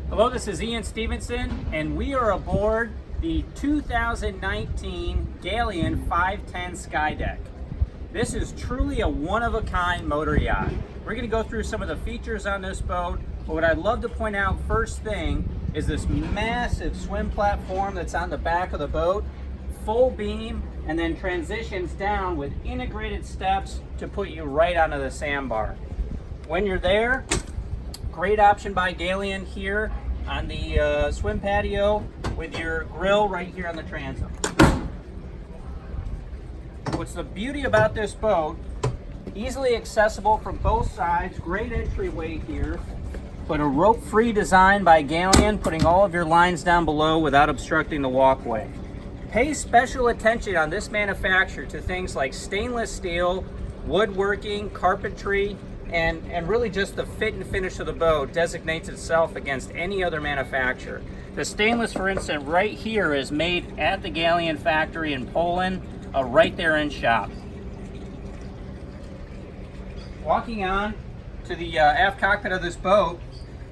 Hello, this is Ian Stevenson, and we are aboard the 2019 Galeon 510 Skydeck. This is truly a one-of-a-kind motor yacht. We're going to go through some of the features on this boat, but what I'd love to point out first thing is this massive swim platform that's on the back of the boat, full beam, and then transitions down with integrated steps to put you right onto the sandbar. When you're there, great option by Galeon here on the swim patio with your grill right here on the transom. What's the beauty about this boat, easily accessible from both sides, great entryway here, but a rope-free design by Galeon, putting all of your lines down below without obstructing the walkway. Pay special attention on this manufacturer to things like stainless steel, woodworking, carpentry, and really just the fit and finish of the boat designates itself against any other manufacturer. The stainless, for instance, right here is made at the Galeon factory in Poland, right there in shop. Walking on to the aft cockpit of this boat,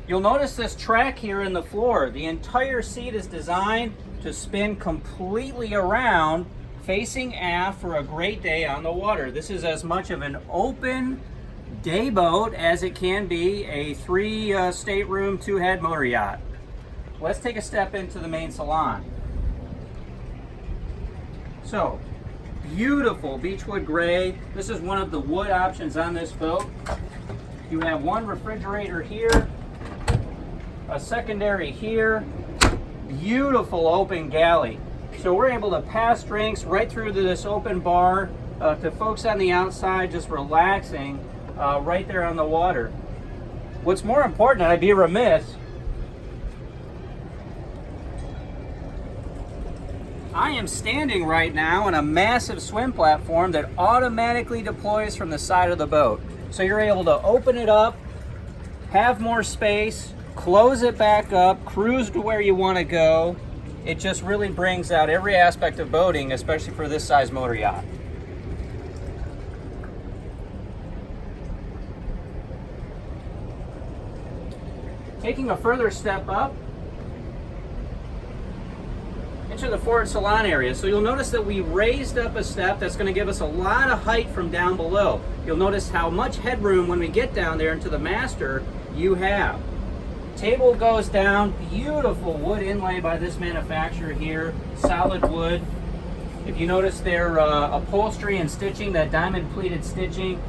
you'll notice this track here in the floor. The entire seat is designed to spin completely around, facing aft for a great day on the water. This is as much of an open day boat as it can be a 3 stateroom 2-head motor yacht. Let's take a step into the main salon. So, beautiful beechwood gray. This is one of the wood options on this boat. You have one refrigerator here, a secondary here, beautiful open galley. So we're able to pass drinks right through to this open bar to folks on the outside just relaxing right there on the water. What's more important, and I'd be remiss, I am standing right now on a massive swim platform that automatically deploys from the side of the boat. So you're able to open it up, have more space, close it back up, cruise to where you want to go. It just really brings out every aspect of boating, especially for this size motor yacht. Taking a further step up into the forward salon area. So you'll notice that we raised up a step that's going to give us a lot of height from down below. You'll notice how much headroom when we get down there into the master you have. Table goes down, beautiful wood inlay by this manufacturer here, solid wood. If you notice their upholstery and stitching, that diamond pleated stitching,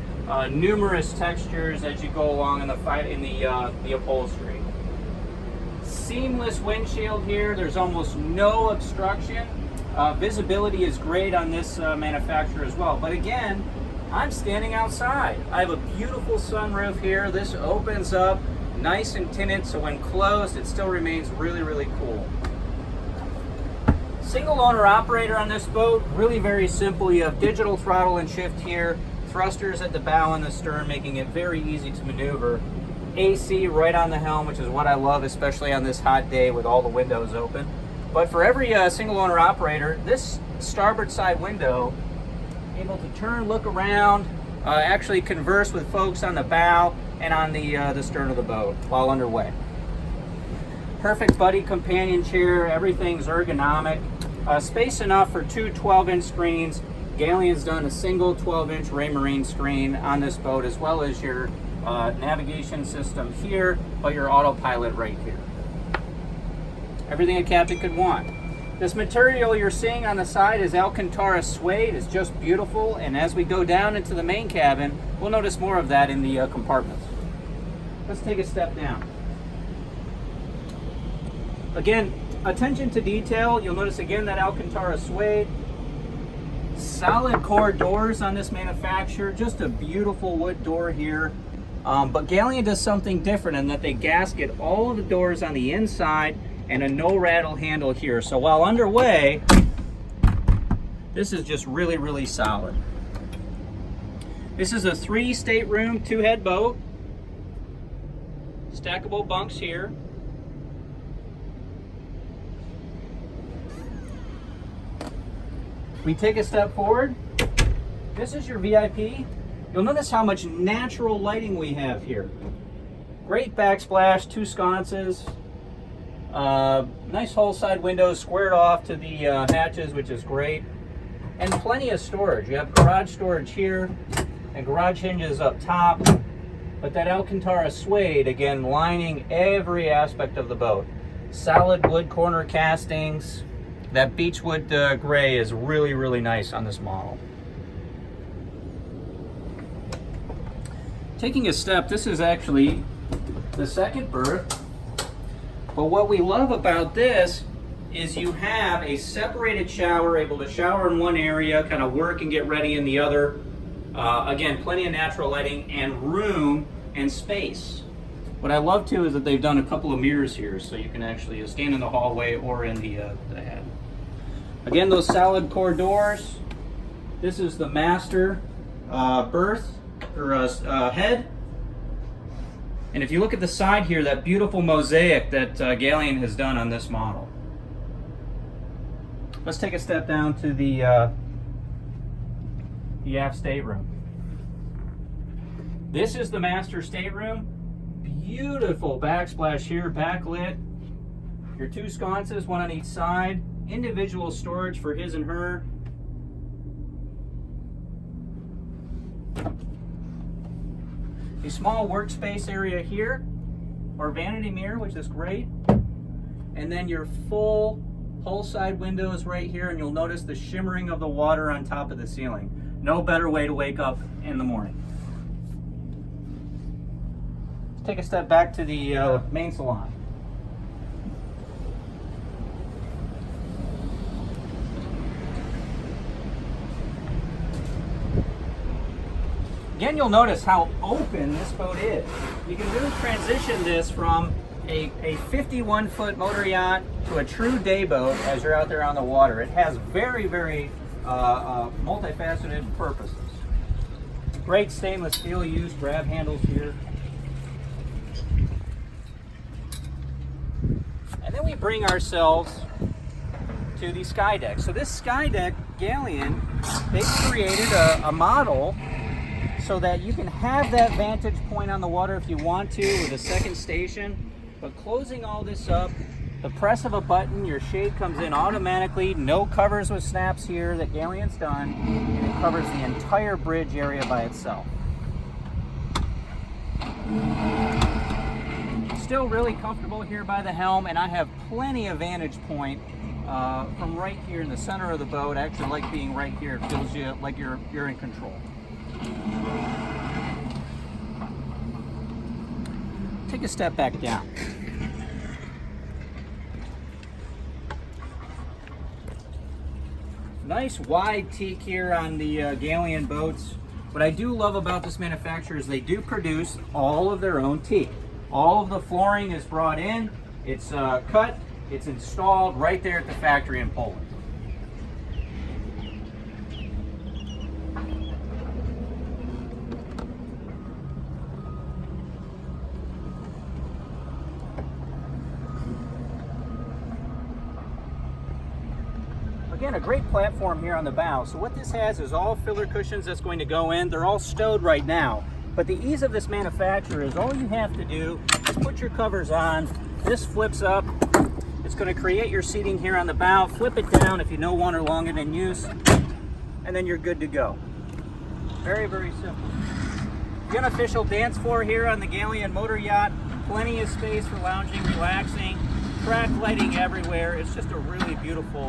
numerous textures as you go along in the upholstery. Seamless windshield here. There's almost no obstruction. Visibility is great on this manufacturer as well. But again, I'm standing outside. I have a beautiful sunroof here. This opens up nice and tinted, so when closed, it still remains really, really cool. Single owner operator on this boat, really very simple. You have digital throttle and shift here, thrusters at the bow and the stern, making it very easy to maneuver. AC right on the helm, which is what I love, especially on this hot day with all the windows open. But for every single owner operator, this starboard side window, able to turn, look around, actually converse with folks on the bow and on the stern of the boat while underway. Perfect buddy companion chair, everything's ergonomic. Space enough for 2 12-inch screens. Galeon's done a single 12-inch Raymarine screen on this boat, as well as your navigation system here, but your autopilot right here. Everything a captain could want. This material you're seeing on the side is Alcantara suede. It's just beautiful, and as we go down into the main cabin, we'll notice more of that in the compartments. Let's take a step down. Again, attention to detail. You'll notice again that Alcantara suede. Solid core doors on this manufacturer. Just a beautiful wood door here. But Galeon does something different in that they gasket all of the doors on the inside and a no rattle handle here. So while underway, this is just really, really solid. This is a 3 stateroom 2-head boat. Stackable bunks here. We take a step forward. This is your VIP. You'll notice how much natural lighting we have here. Great backsplash, 2 sconces, Nice whole side windows squared off to the hatches, which is great. And plenty of storage. You have garage storage here and garage hinges up top. But that Alcantara suede, again, lining every aspect of the boat. Solid wood corner castings. That beechwood gray is really, really nice on this model. Taking a step, this is actually the second berth. But what we love about this is you have a separated shower, able to shower in one area, kind of work and get ready in the other. Again, plenty of natural lighting and room and space. What I love too is that they've done a couple of mirrors here, so you can actually stand in the hallway or in the head. Again, those solid core doors. This is the master berth or head. And if you look at the side here, that beautiful mosaic that Galeon has done on this model. Let's take a step down to the aft stateroom. This is the master stateroom. Beautiful backsplash here, backlit. Your two sconces, one on each side. Individual storage for his and her. A small workspace area here, or vanity mirror, which is great. And then your full whole side windows right here, and you'll notice the shimmering of the water on top of the ceiling. No better way to wake up in the morning. Let's take a step back to the main salon. Again, you'll notice how open this boat is. You can really transition this from a 51-foot motor yacht to a true day boat as you're out there on the water. It has very, very multifaceted purposes. Great stainless steel used grab handles here. And then we bring ourselves to the Skydeck. So this Skydeck, Galeon, they created a model so that you can have that vantage point on the water if you want to with a second station. But closing all this up, the press of a button, your shade comes in automatically. No covers with snaps here that Galeon's done, and it covers the entire bridge area by itself. Still really comfortable here by the helm, and I have plenty of vantage point from right here in the center of the boat. I actually like being right here. It feels you like you're in control. Take a step back down. Nice wide teak here on the Galeon boats. What I do love about this manufacturer is they do produce all of their own teak. All of the flooring is brought in, it's cut, it's installed right there at the factory in Poland. Again, a great platform here on the bow. So what this has is all filler cushions that's going to go in. They're all stowed right now. But the ease of this manufacturer is all you have to do is put your covers on. This flips up. It's going to create your seating here on the bow. Flip it down if you know one are long and in use. And then you're good to go. Very, very simple. The unofficial dance floor here on the Galeon motor yacht. Plenty of space for lounging, relaxing. Track lighting everywhere. It's just a really beautiful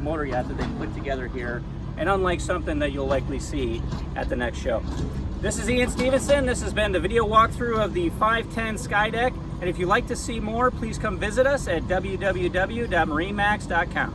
motor yacht that they put together here, and unlike something that you'll likely see at the next show. This is Ian Stevenson. This has been the video walkthrough of the 510 Skydeck, and if you'd like to see more, please come visit us at www.marinemax.com.